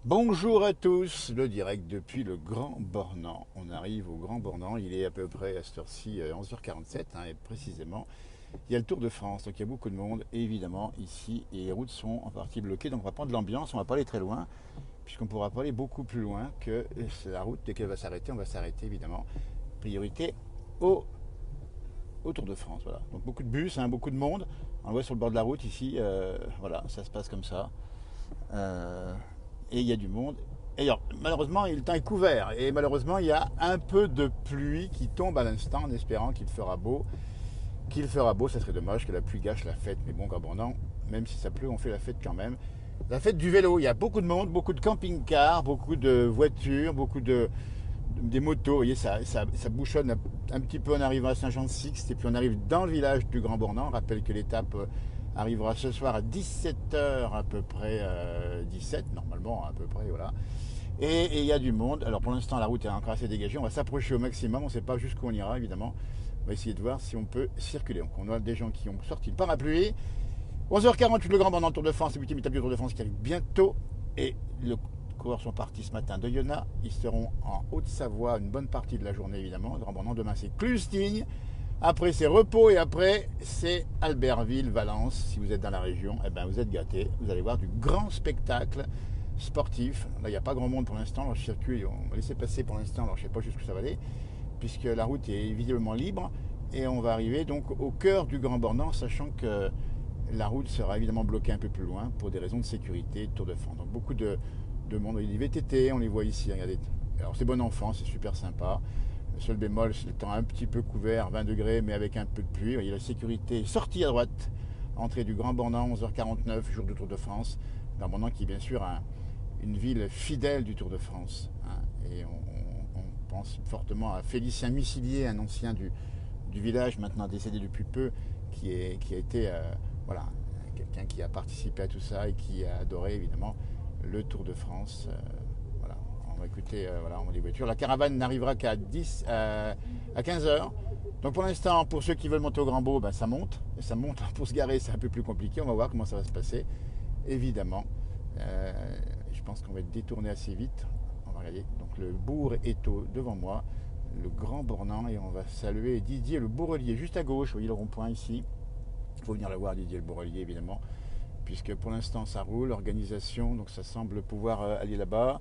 Bonjour à tous, le direct depuis le Grand Bornand. On arrive au Grand Bornand, il est à peu près à cette heure-ci 11h47, et précisément, il y a le Tour de France, donc il y a beaucoup de monde, et évidemment ici, et les routes sont en partie bloquées, donc on va prendre l'ambiance, on va pas aller très loin, puisqu'on pourra pas aller beaucoup plus loin que la route, dès qu'elle va s'arrêter, on va s'arrêter évidemment. Priorité au, au Tour de France, voilà. Donc beaucoup de bus, beaucoup de monde, on le voit sur le bord de la route ici, voilà, ça se passe comme ça. Euh, et il y a du monde. Et alors, malheureusement, le temps est couvert. Et malheureusement, il y a un peu de pluie qui tombe à l'instant en espérant qu'il fera beau. Qu'il fera beau, ça serait dommage que la pluie gâche la fête. Mais bon, Gabondant, même si ça pleut, on fait la fête quand même. La fête du vélo, il y a beaucoup de monde, beaucoup de camping-cars, beaucoup de voitures, beaucoup des motos. Vous voyez, ça bouchonne un petit peu en arrivant à Saint-Jean-de-Sixte. Et puis on arrive dans le village du Grand Bornand. On rappelle que l'étape arrivera ce soir à 17h à peu près, 17 normalement à peu près, voilà. Et il y a du monde. Alors pour l'instant la route est encore assez dégagée, on va s'approcher au maximum, on ne sait pas jusqu'où on ira évidemment. On va essayer de voir si on peut circuler. Donc on a des gens qui ont sorti le parapluie. 11h48 le Grand Bornand Tour de France, le 8e étape du Tour de France qui arrive bientôt. Et les coureurs sont partis ce matin de Yona. Ils seront en Haute-Savoie une bonne partie de la journée évidemment. Le Grand Bornand demain c'est Clustigne. Après c'est Repos et après c'est Albertville, Valence. Si vous êtes dans la région, eh ben, vous êtes gâtés. Vous allez voir du grand spectacle sportif. Là il n'y a pas grand monde pour l'instant. Le circuit, on va laisser passer pour l'instant. Alors je ne sais pas jusqu'où ça va aller, puisque la route est visiblement libre. Et on va arriver donc au cœur du Grand Bornand, sachant que la route sera évidemment bloquée un peu plus loin pour des raisons de sécurité, Tour de France. Donc beaucoup de monde. Il y a des VTT, on les voit ici, regardez. Alors c'est bon enfant, c'est super sympa. Le seul bémol, c'est le temps un petit peu couvert, 20 degrés, mais avec un peu de pluie. Vous voyez la sécurité, sortie à droite, entrée du Grand Bornand, 11h49, jour du Tour de France. Grand Bornand qui est bien sûr une ville fidèle du Tour de France. Et on pense fortement à Félicien Missilier, un ancien du village, maintenant décédé depuis peu, qui a été voilà, quelqu'un qui a participé à tout ça et qui a adoré évidemment le Tour de France. Voilà. On va écouter, voilà, on va des voitures. La caravane n'arrivera qu'à 15h. Donc pour l'instant, pour ceux qui veulent monter au Grand Beau, ben ça monte. Et ça monte. Pour se garer, c'est un peu plus compliqué. On va voir comment ça va se passer. Évidemment. Je pense qu'on va être détourné assez vite. On va regarder. Donc le bourg est devant moi. Le Grand Bornand. Et on va saluer Didier le Bourrelier juste à gauche. Vous voyez le rond-point ici. Il faut venir le voir, Didier le Bourrelier, évidemment. Puisque pour l'instant ça roule, l'organisation, donc ça semble pouvoir aller là-bas.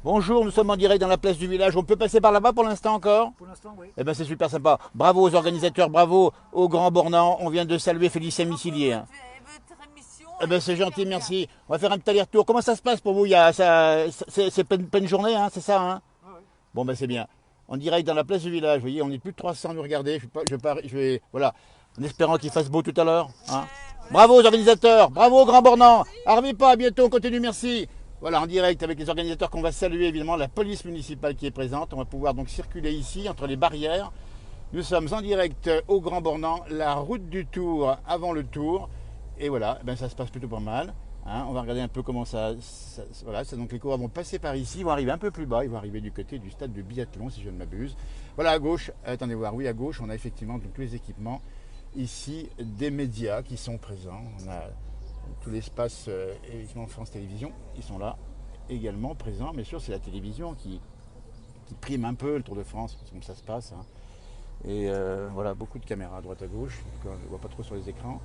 Bonjour, nous sommes en direct dans la place du village. On peut passer par là-bas pour l'instant encore? Pour l'instant, oui. Eh bien c'est super sympa. Bravo aux organisateurs, bravo au Grand Bornand. On vient de saluer Félicien Missilier. Votre émission Eh ben c'est est gentil, super bien. merci. On va faire un petit aller-retour. Comment ça se passe pour vous? C'est pleine journée, c'est ça, hein? Ah, oui. Bon ben c'est bien. En direct dans la place du village, vous voyez, on est plus de 300 à nous regarder. Je vais, voilà, en espérant qu'il fasse beau tout à l'heure. Bravo aux organisateurs, bravo au Grand Bornand. Arrivez pas, à bientôt, on continue, merci. Voilà, en direct avec les organisateurs qu'on va saluer, évidemment, la police municipale qui est présente. On va pouvoir donc circuler ici, entre les barrières. Nous sommes en direct au Grand Bornand, la route du Tour avant le Tour. Et voilà, ben ça se passe plutôt pas mal. On va regarder un peu comment voilà, donc les coureurs vont passer par ici, ils vont arriver un peu plus bas, ils vont arriver du côté du stade de biathlon, si je ne m'abuse. Voilà, à gauche, attendez voir, oui, à gauche, on a effectivement donc, tous les équipements ici des médias qui sont présents. On a tout l'espace, évidemment, France Télévisions, ils sont là également présents. Bien sûr, c'est la télévision qui prime un peu le Tour de France, c'est comme ça se passe. Et voilà, beaucoup de caméras à droite à gauche, on ne voit pas trop sur les écrans.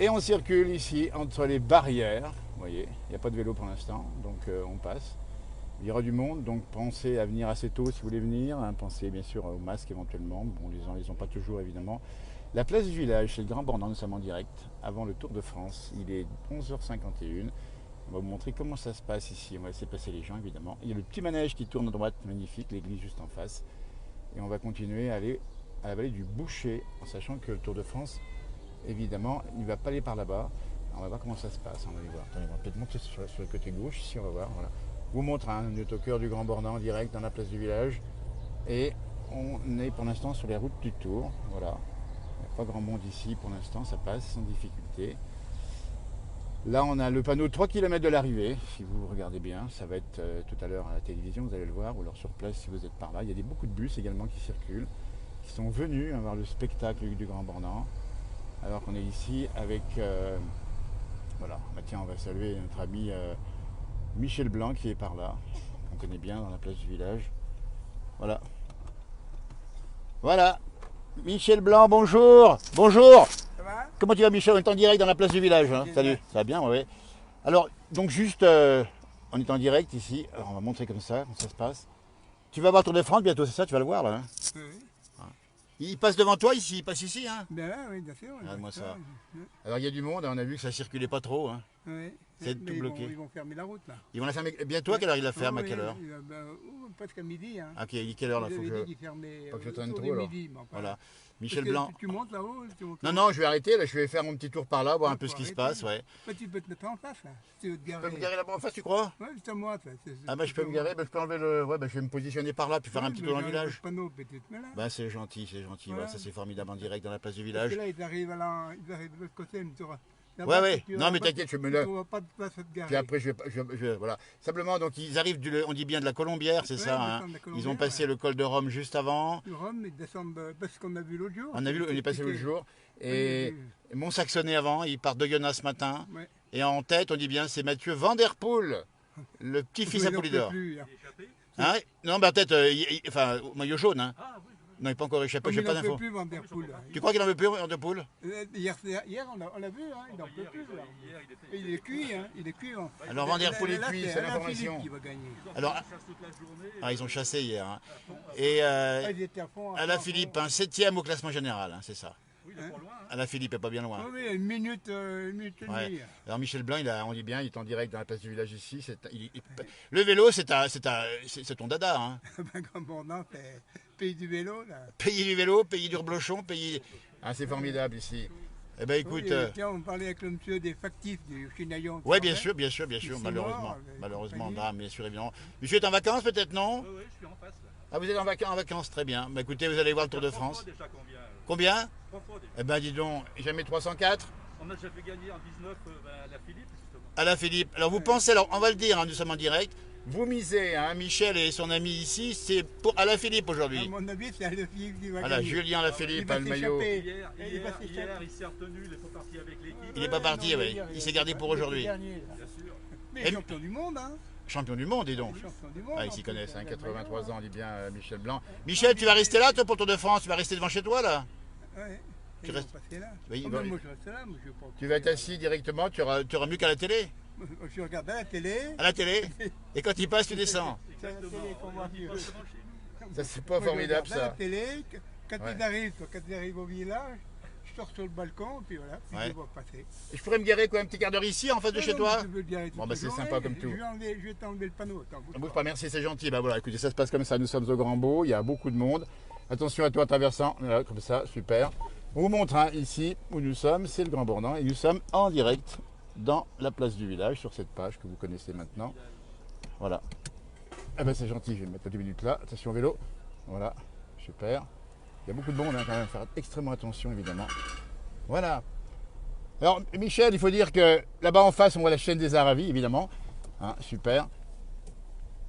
Et on circule ici entre les barrières. Vous voyez, il n'y a pas de vélo pour l'instant, donc on passe. Il y aura du monde, donc pensez à venir assez tôt si vous voulez venir. Pensez bien sûr au masque éventuellement. Bon, les gens ne les ont pas toujours évidemment. La place du village, c'est le Grand Bornand, nous sommes en direct avant le Tour de France. Il est 11h51. On va vous montrer comment ça se passe ici. On va laisser passer les gens évidemment. Il y a le petit manège qui tourne à droite, magnifique, l'église juste en face. Et on va continuer à aller à la vallée du Boucher, en sachant que le Tour de France, évidemment, il ne va pas aller par là-bas. On va voir comment ça se passe. On va aller voir. Attendez, on va peut-être monter sur le côté gauche. Ici, on va voir. Voilà. Je vous montre, on est au cœur du Grand Bornand, en direct, dans la place du village. Et on est pour l'instant sur les routes du Tour. Voilà. Il n'y a pas grand monde ici pour l'instant. Ça passe sans difficulté. Là, on a le panneau 3 km de l'arrivée. Si vous regardez bien, ça va être tout à l'heure à la télévision, vous allez le voir. Ou alors sur place si vous êtes par là. Il y a beaucoup de bus également qui circulent, qui sont venus voir le spectacle du Grand Bornand. Alors qu'on est ici avec voilà, bah tiens, on va saluer notre ami Michel Blanc qui est par là. On connaît bien dans la place du village. Voilà. Voilà. Michel Blanc, bonjour. Bonjour. Ça va? Comment tu vas, Michel? On est en direct dans la place du village. Hein. Salut. Ça va bien, oui. Alors, donc juste, on est en direct ici. Alors, on va montrer comme ça se passe. Tu vas voir Tour de France bientôt, c'est ça? Tu vas le voir là, hein? Oui. Il passe devant toi ici, il passe ici, hein? Ben là, oui, bien sûr. Regarde-moi ça. Alors, il y a du monde, on a vu que ça circulait pas trop, hein? Oui. C'est tout bloqué. Ils vont fermer la route là. Ils vont la fermer. Bientôt, à quelle heure ils la ferment? À Oui, quelle heure? presque à midi. Hein. Ah, ok, il est quelle heure là? Ils Faut avaient que dit je... qu'ils fermaient Faut que je traîne autour trop, de alors. midi. Mais enfin, Voilà. Michel parce que Blanc. Tu montes là-haut? Non, non, je vais arrêter, là, je vais faire mon petit tour par là, voir un peu ce qui se passe, ouais. Mais tu peux te mettre en face là. Si tu veux te Je garer. peux me garer là-bas en face, tu crois? Ouais, juste à moi. Ça, Ah bah je peux me garer, bah, je peux enlever le... Ouais, bah je vais me positionner par là, puis faire un petit tour dans le village. Le panneau, peut-être, mais là. Bah c'est gentil, c'est gentil. Voilà. Ouais, ça c'est formidable en direct dans la place du Parce village. que là, ils arrivent de l'autre côté. Mais tu auras... Ouais, ouais. Non, mais t'inquiète, je me le... Tu n'auras pas de place à te garer. Puis après, voilà. Simplement, donc ils arrivent, on dit bien de la Colombière, c'est Ouais, ça, ils hein. descendent de la Ils ont Colombière, passé le col de Rome juste avant. Du Rhum, ils descendent parce qu'on a vu l'autre jour. On a vu, on est passé l'autre jour. Et Mont-Saxonnet avant, ils partent de Yonnas ce matin. Ouais. Et en tête, on dit bien, c'est Mathieu Van Der Poel, le petit-fils à Polydor. Hein? Non, bah peut-être, enfin, au maillot jaune, hein. Non, il n'est pas encore échappé, j'ai pas d'infos. plus Van Der Poel. Tu crois qu'il en veut plus, Van Der Poel? Hier, on l'a vu, hein, il n'en peut plus. Là. Il est cuit, hein, il est cuit. Hein. Alors Van Der Poel est cuit, c'est l'information. Qui va gagner. Alors, ah, ils ont chassé hier. Hein. Et Ils étaient à fond. Alaphilippe, un 7e au classement général, hein, c'est ça. Alaphilippe est pas bien loin. Oui, une minute et demie. Ouais. Alors Michel Blanc, on dit bien, il est en direct dans la place du village ici. Le vélo, c'est ton dada. Hein. Comme bon nom, c'est pays du vélo. Là. Pays du vélo, pays du reblochon, pays... Ah, c'est formidable ici. Eh ben écoute... Oui, tiens, on parlait avec le monsieur des factifs du Chinaillon. Oui, bien sûr, malheureusement. Malheureusement, drame, bien sûr, évidemment. Monsieur est en vacances peut-être, non? Oui, je suis en face là. Ah, vous êtes en vacances, très bien. Bah, écoutez, vous allez voir le Tour de France. Déjà Combien? 3 fois déjà. Eh ben dis donc, jamais 304 On a déjà fait gagner en 19 à la Philippe justement. Alaphilippe. Alors vous pensez, alors on va le dire, hein, nous sommes en direct. Vous misez, hein, Michel et son ami ici, c'est pour Alaphilippe À aujourd'hui. mon avis, c'est Alaphilippe qui va Voilà, gagner. Julien Alaphilippe, Il va le maillot. s'échapper. Hier, Il va s'échapper. il s'est retenu, il n'est pas parti avec l'équipe. Il n'est pas parti, non, ouais. Il s'est gardé pour aujourd'hui. Bien sûr. Mais champion du monde, hein. Champion du monde, dis donc. Champion du monde. Ah, ils en s'y plus, connaissent, hein, c'est 83 ans, on dit bien Michel Blanc. Michel, tu vas rester là, toi, pour le Tour de France? Tu vas rester devant chez toi, là? Ouais. Tu Ils restes- vont passer là. Oui, Oh, bah, mais moi, je reste là, moi, je vais pas. Tu vas être assis directement, tu auras mieux qu'à la télé. Je regarde à la télé. À la télé. Et quand il passe, tu descends. C'est à la télé qu'on voit mieux. Ça, c'est pas Moi, je formidable, regarde à la ça. télé, quand Ouais. quand ils arrivent au village, je sors sur le balcon, puis voilà, puis Ouais. je vois passer. Je pourrais me garer quoi, un petit quart d'heure ici, en face de chez toi? Bon, bah, c'est sympa comme tout. Je vais t'enlever le panneau. Attends, bouge Ne bouge pas. pas, merci, c'est gentil. Bah voilà, écoutez, ça se passe comme ça. Nous sommes au Grand Beau, il y a beaucoup de monde. Attention à toi traversant, voilà, comme ça, super. On vous montre hein, ici où nous sommes, c'est le Grand Bornand et nous sommes en direct dans la place du village sur cette page que vous connaissez maintenant. Voilà. Ah ben c'est gentil, je vais me mettre 10 minutes là. Attention au vélo. Voilà, super. Il y a beaucoup de monde hein, quand même, faire extrêmement attention évidemment. Voilà. Alors Michel, il faut dire que là-bas en face, on voit la chaîne des Aravis évidemment. Hein, super.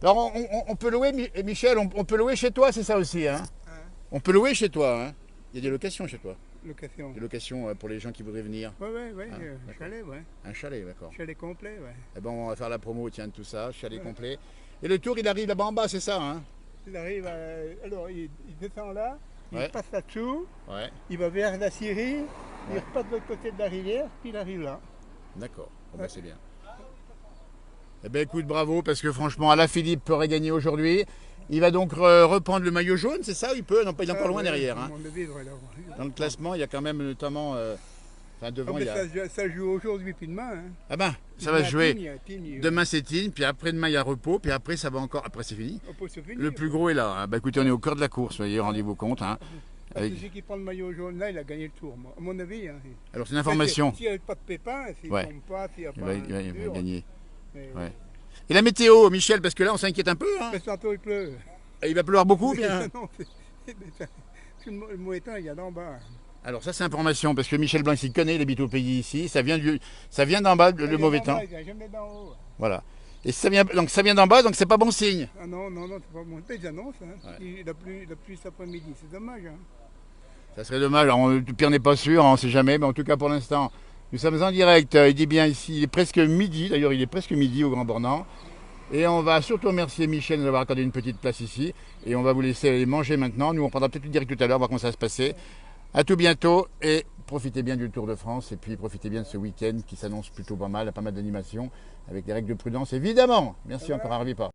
Alors on peut louer, Michel, on peut louer chez toi, c'est ça aussi hein? Hein, On peut louer chez toi, hein? Il y a des locations chez toi. location. Des locations pour les gens qui voudraient venir. Ouais, Ah, d'accord. chalet, ouais. Un chalet, d'accord. Chalet complet, ouais. Eh ben, on va faire la promo, tiens, de tout ça, chalet Ouais. complet. Et le tour, il arrive là-bas en bas, c'est ça, hein? Il arrive, alors il descend là, il Ouais. passe là-dessous, Ouais, il va vers la Syrie, il Ouais. repasse de l'autre côté de la rivière, puis il arrive là. d'accord. Bon, bah, Ouais. c'est bien. Eh ben, écoute, bravo, parce que franchement, Alaphilippe pourrait gagner aujourd'hui. Il va donc reprendre le maillot jaune, c'est ça? Il peut, non, il est encore loin Ouais, derrière. à Hein. mon avis, il devrait l'avoir. Dans le classement, il y a quand même notamment. Enfin, devant, Ah, il mais y a. ça joue aujourd'hui puis demain. Hein. Ah ben, ça va se jouer. Tignes, Demain, c'est Tignes, puis après-demain, il y a repos, puis après, ça va encore. Après, c'est fini. on peut se finir. Le plus gros est là. Hein. Bah, écoutez, on est au cœur de la course, voyez, rendez-vous compte. Hein. Avec- Celui qui prend le maillot jaune là, il a gagné le tour, moi. À mon avis. Hein. Alors, c'est une information. S'il n'y a pas de pépin, s'il ne Ouais. tombe pas, s'il n'y a Il pas va, un il va dur, gagner. mais- Ouais. Et la météo, Michel, parce que là, on s'inquiète un peu. Hein. Mais tantôt il pleut. Et il va pleuvoir beaucoup, bien. Non, le mauvais il y a d'en bas. Alors, ça, c'est information, parce que Michel Blanc, il connaît, il habite au pays ici. Ça vient d'en bas, le mauvais temps. Il n'y a jamais d'en haut. Voilà. Et ça vient, donc, ça vient d'en bas, donc c'est pas bon signe. Ah non, c'est pas bon. Ils annoncent. Hein. Ouais. La pluie cet après-midi, c'est dommage. Hein. Ça serait dommage. Alors, le pire n'est pas sûr, on ne sait jamais, mais en tout cas, pour l'instant, nous sommes en direct. Il dit bien ici, il est presque midi. D'ailleurs, il est presque midi au Grand Bornand. Et on va surtout remercier Michel de nous avoir accordé une petite place ici. Et on va vous laisser aller manger maintenant. Nous, on prendra peut-être une direct tout à l'heure, voir comment ça va se passer. À tout bientôt et profitez bien du Tour de France. Et puis profitez bien de ce week-end qui s'annonce plutôt pas mal d'animations avec des règles de prudence, évidemment. Merci encore, Harvey.